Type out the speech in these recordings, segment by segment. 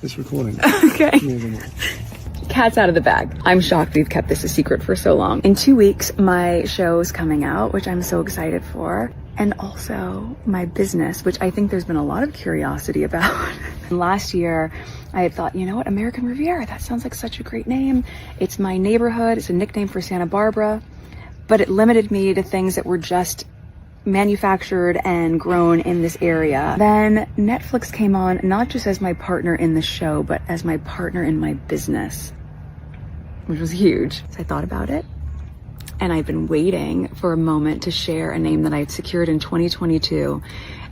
It's recording. Okay. Cat's out of the bag. I'm shocked we've kept this a secret for so long. In 2 weeks, my show is coming out, which I'm so excited for. And also my business, which I think there's been a lot of curiosity about. Last year, I had thought, you know what, American Riviera, that sounds like such a great name. It's my neighborhood. It's a nickname for Santa Barbara. But it limited me to things that were just manufactured and grown in this area. Then Netflix came on, not just as my partner in the show, but as my partner in my business, which was huge. So I thought about it, and I've been waiting for a moment to share a name that I had secured in 2022,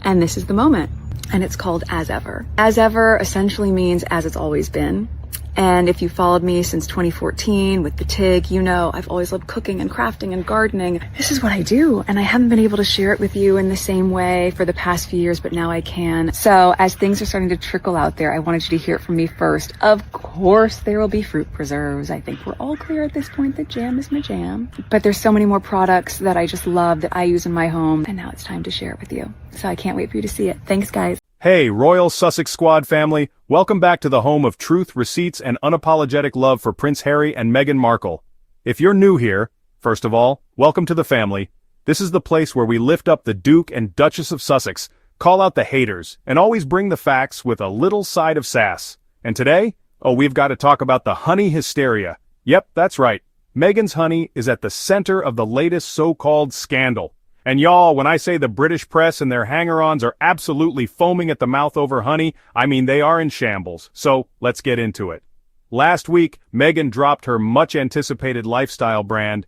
and this is the moment. And it's called As Ever. As Ever essentially means as it's always been. And if you followed me since 2014 with the TIG, you know I've always loved cooking and crafting and gardening. This is what I do, and I haven't been able to share it with you in the same way for the past few years, but now I can. So as things are starting to trickle out there, I wanted you to hear it from me first. Of course, there will be fruit preserves. I think we're all clear at this point that jam is my jam. But there's so many more products that I just love that I use in my home, and now it's time to share it with you. So I can't wait for you to see it. Thanks, guys. Hey, Royal Sussex Squad family, welcome back to the home of truth, receipts, and unapologetic love for Prince Harry and Meghan Markle. If you're new here, first of all, welcome to the family. This is the place where we lift up the Duke and Duchess of Sussex, call out the haters, and always bring the facts with a little side of sass. And today, we've got to talk about the honey hysteria. Yep, that's right. Meghan's honey is at the center of the latest so-called scandal. And y'all, when I say the British press and their hanger-ons are absolutely foaming at the mouth over honey, I mean they are in shambles. So, let's get into it. Last week, Meghan dropped her much-anticipated lifestyle brand,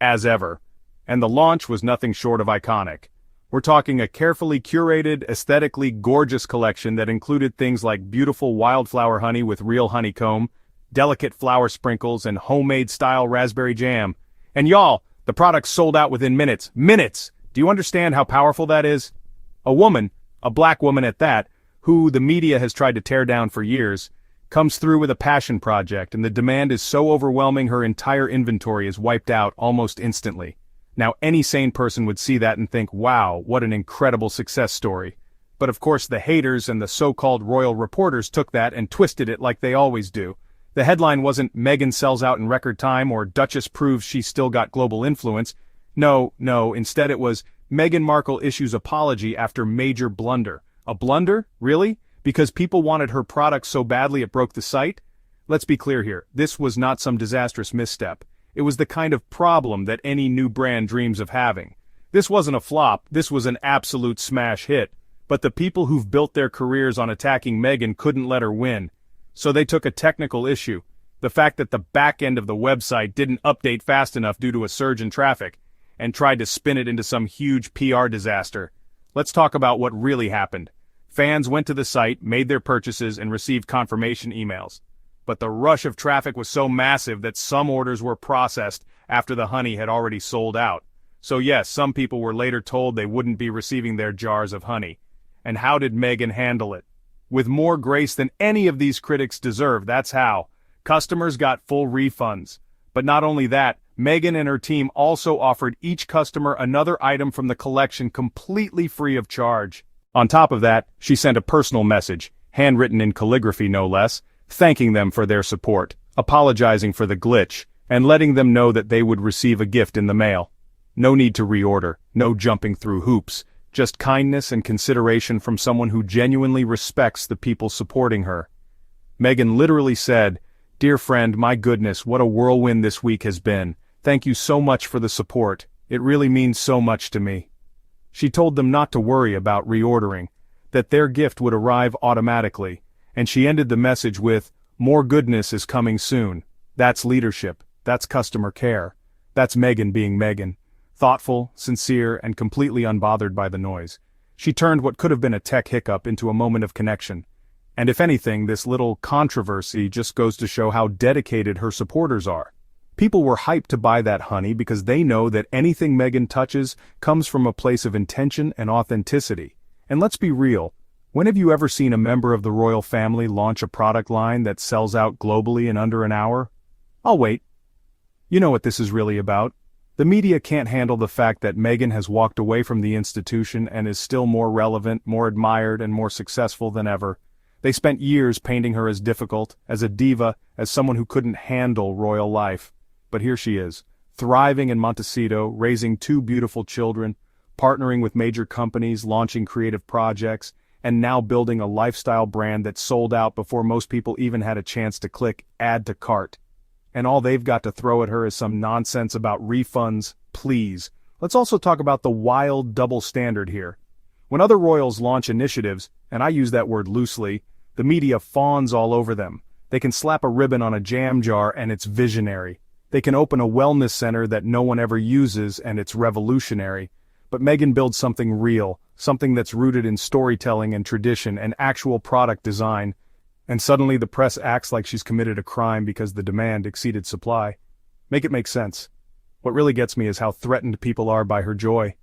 As Ever. And the launch was nothing short of iconic. We're talking a carefully curated, aesthetically gorgeous collection that included things like beautiful wildflower honey with real honeycomb, delicate flower sprinkles, and homemade-style raspberry jam. And y'all, the product sold out within minutes. Minutes! Do you understand how powerful that is? A woman, a black woman at that, who the media has tried to tear down for years, comes through with a passion project, and the demand is so overwhelming her entire inventory is wiped out almost instantly. Now any sane person would see that and think, wow, what an incredible success story. But of course the haters and the so-called royal reporters took that and twisted it like they always do. The headline wasn't Meghan sells out in record time or Duchess proves she's still got global influence. No, instead it was, Meghan Markle issues apology after major blunder. A blunder? Really? Because people wanted her product so badly it broke the site? Let's be clear here, this was not some disastrous misstep. It was the kind of problem that any new brand dreams of having. This wasn't a flop, this was an absolute smash hit. But the people who've built their careers on attacking Meghan couldn't let her win. So they took a technical issue, the fact that the back end of the website didn't update fast enough due to a surge in traffic, and tried to spin it into some huge PR disaster. Let's talk about what really happened. Fans went to the site, made their purchases, and received confirmation emails. But the rush of traffic was so massive that some orders were processed after the honey had already sold out. So yes, some people were later told they wouldn't be receiving their jars of honey. And how did Meghan handle it? With more grace than any of these critics deserve, that's how. Customers got full refunds. But not only that, Meghan and her team also offered each customer another item from the collection completely free of charge. On top of that, she sent a personal message, handwritten in calligraphy no less, thanking them for their support, apologizing for the glitch, and letting them know that they would receive a gift in the mail. No need to reorder, no jumping through hoops, just kindness and consideration from someone who genuinely respects the people supporting her. Meghan literally said, "Dear friend, my goodness, what a whirlwind this week has been. Thank you so much for the support. It really means so much to me." She told them not to worry about reordering, that their gift would arrive automatically, and she ended the message with, "More goodness is coming soon." That's leadership. That's customer care. That's Meghan being Meghan. Thoughtful, sincere, and completely unbothered by the noise. She turned what could have been a tech hiccup into a moment of connection. And if anything, this little controversy just goes to show how dedicated her supporters are. People were hyped to buy that honey because they know that anything Meghan touches comes from a place of intention and authenticity. And let's be real, when have you ever seen a member of the royal family launch a product line that sells out globally in under an hour? I'll wait. You know what this is really about. The media can't handle the fact that Meghan has walked away from the institution and is still more relevant, more admired, and more successful than ever. They spent years painting her as difficult, as a diva, as someone who couldn't handle royal life. But here she is, thriving in Montecito, raising two beautiful children, partnering with major companies, launching creative projects, and now building a lifestyle brand that sold out before most people even had a chance to click add to cart. And all they've got to throw at her is some nonsense about refunds. Please. Let's also talk about the wild double standard here. When other royals launch initiatives, and I use that word loosely, the media fawns all over them. They can slap a ribbon on a jam jar and it's visionary. They can open a wellness center that no one ever uses and it's revolutionary. But Meghan builds something real, something that's rooted in storytelling and tradition and actual product design. And suddenly the press acts like she's committed a crime because the demand exceeded supply. Make it make sense. What really gets me is how threatened people are by her joy.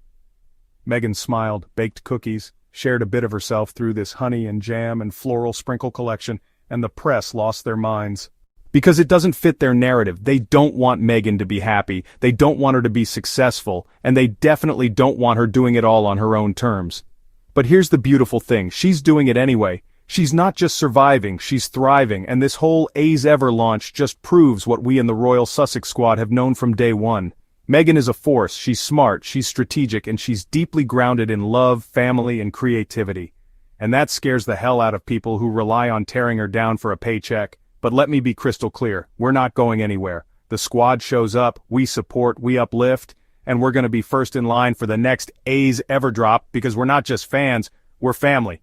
Meghan smiled, baked cookies, shared a bit of herself through this honey and jam and floral sprinkle collection, and the press lost their minds. Because it doesn't fit their narrative. They don't want Meghan to be happy, they don't want her to be successful, and they definitely don't want her doing it all on her own terms. But here's the beautiful thing, she's doing it anyway. She's not just surviving, she's thriving, and this whole A's Ever launch just proves what we in the Royal Sussex Squad have known from day one. Meghan is a force, she's smart, she's strategic, and she's deeply grounded in love, family, and creativity. And that scares the hell out of people who rely on tearing her down for a paycheck. But let me be crystal clear, we're not going anywhere. The squad shows up, we support, we uplift, and we're going to be first in line for the next A's Ever drop because we're not just fans, we're family.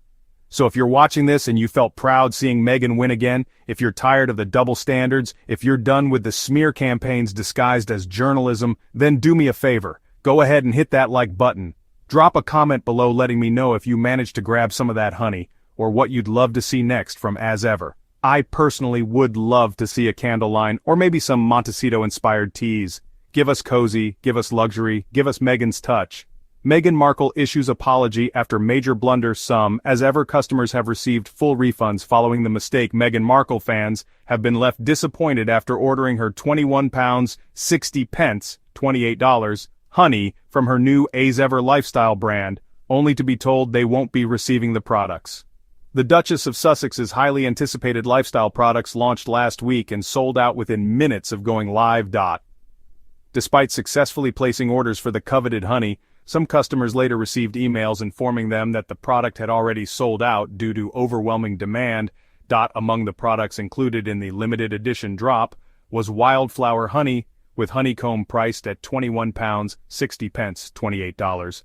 So if you're watching this and you felt proud seeing Meghan win again, if you're tired of the double standards, if you're done with the smear campaigns disguised as journalism, then do me a favor. Go ahead and hit that like button. Drop a comment below letting me know if you managed to grab some of that honey, or what you'd love to see next from As Ever. I personally would love to see a candle line, or maybe some Montecito-inspired teas. Give us cozy, give us luxury, give us Meghan's touch. Meghan Markle issues apology after major blunder. Some As Ever customers have received full refunds following the mistake. Meghan Markle fans have been left disappointed after ordering her £21 60 $28 honey from her new As Ever lifestyle brand, only to be told they won't be receiving the products. The Duchess of Sussex's highly anticipated lifestyle products launched last week and sold out within minutes of going live. Despite successfully placing orders for the coveted honey, some customers later received emails informing them that the product had already sold out due to overwhelming demand. Among the products included in the limited edition drop was wildflower honey, with honeycomb priced at £21 60 $28.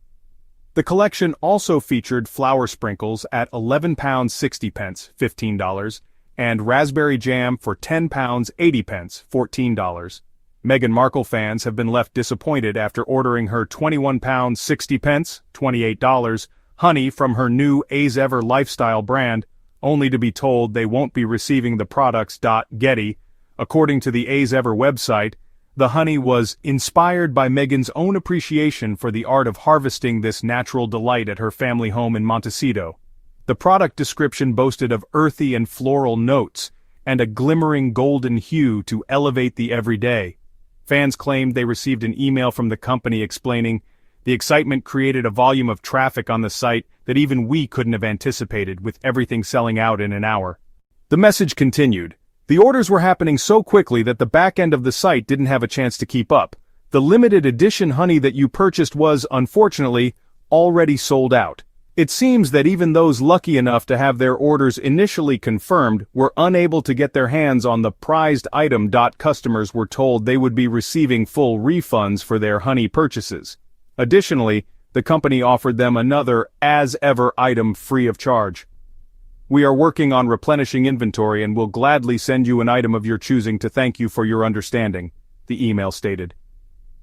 The collection also featured flower sprinkles at £11 60 $15, and raspberry jam for £10 80 $14. Meghan Markle fans have been left disappointed after ordering her £21 60 $28 honey from her new As Ever lifestyle brand, only to be told they won't be receiving the products. Getty, according to the As Ever website, the honey was inspired by Meghan's own appreciation for the art of harvesting this natural delight at her family home in Montecito. The product description boasted of earthy and floral notes, and a glimmering golden hue to elevate the everyday. Fans claimed they received an email from the company explaining, "The excitement created a volume of traffic on the site that even we couldn't have anticipated, with everything selling out in an hour." The message continued, "The orders were happening so quickly that the back end of the site didn't have a chance to keep up. The limited edition honey that you purchased was, unfortunately, already sold out. It seems that even those lucky enough to have their orders initially confirmed were unable to get their hands on the prized item. Customers were told they would be receiving full refunds for their honey purchases. Additionally, the company offered them another As Ever item free of charge. We are working on replenishing inventory and will gladly send you an item of your choosing to thank you for your understanding," the email stated.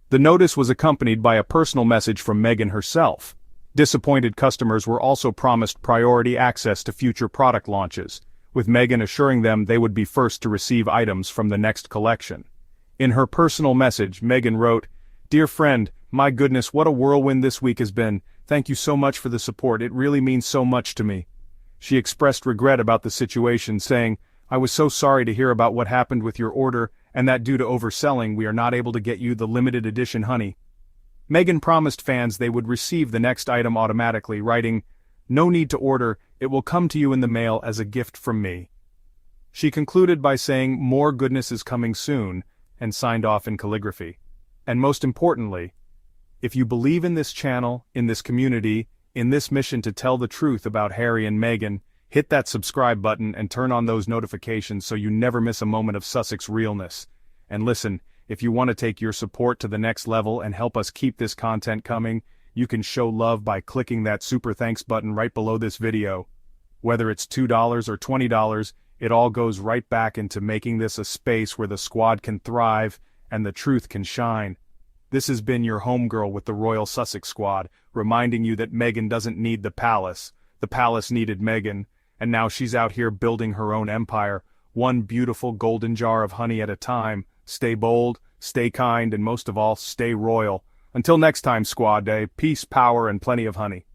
The notice was accompanied by a personal message from Meghan herself. Disappointed customers were also promised priority access to future product launches, with Meghan assuring them they would be first to receive items from the next collection. In her personal message, Meghan wrote, "Dear friend, my goodness, what a whirlwind this week has been. Thank you so much for the support, it really means so much to me." She expressed regret about the situation, saying, "I was so sorry to hear about what happened with your order, and that due to overselling we are not able to get you the limited edition honey." Meghan promised fans they would receive the next item automatically, writing, "No need to order, It will come to you in the mail as a gift from me." She concluded by saying more goodness is coming soon, and signed off in calligraphy. And most importantly, if you believe in this channel, in this community, in this mission to tell the truth about Harry and Meghan, hit that subscribe button and turn on those notifications so you never miss a moment of Sussex realness. And listen, if you want to take your support to the next level and help us keep this content coming, you can show love by clicking that super thanks button right below this video. Whether it's $2 or $20, it all goes right back into making this a space where the squad can thrive and the truth can shine. This has been your homegirl with the Royal Sussex Squad, reminding you that Meghan doesn't need the palace needed Meghan, and now she's out here building her own empire, one beautiful golden jar of honey at a time. Stay bold, stay kind, and most of all, stay royal. Until next time, Squad Day, peace, power, and plenty of honey.